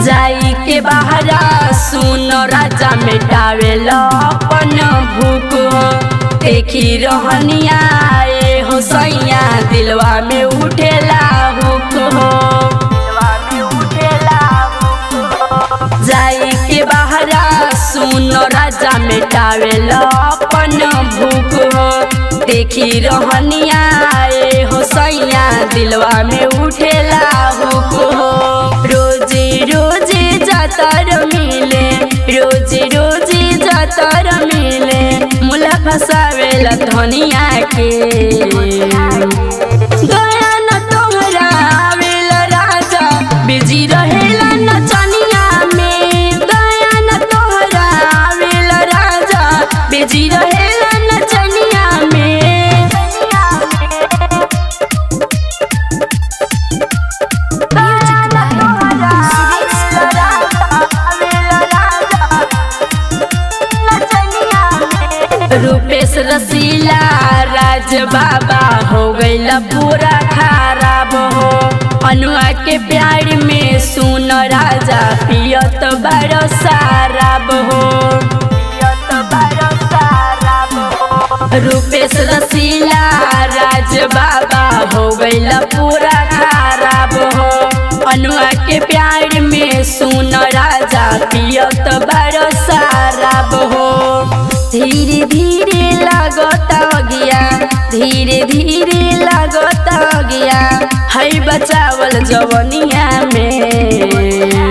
जाई के बहरा सुनो राजा मिटावेला अपन भूख देखी रहनिया हो सैया दिलवा में उठेला हुक हो जाई के बहरा सुनो राजा मिटावेला अपन भूख हो देखी रहनिया हो सैया दिलवा में उठेला हुक हो रोजे रोजे जातर मिले रोजे रोजे जातर मिले मुला फसावेला धनिया के गया न तोहरा आवेला राजा बिजी रहेला नचनिया में गया न तोहरा आवेला राजा बिजी रहेला नचनिया में रूपेश रसीला राज बाबा हो गईला पूरा खराब हो अनुआ के प्यार में सुन राजा पियत बड़ो शराब हो रूपेश रसीला राज बाबा हो गईला पूरा खराब हो अनुआ के प्यार में सुन राजा पियत बड़ो शराब हो धीरे धीरे लगता गया धीरे धीरे लगता गया है बचावल जवनिया में।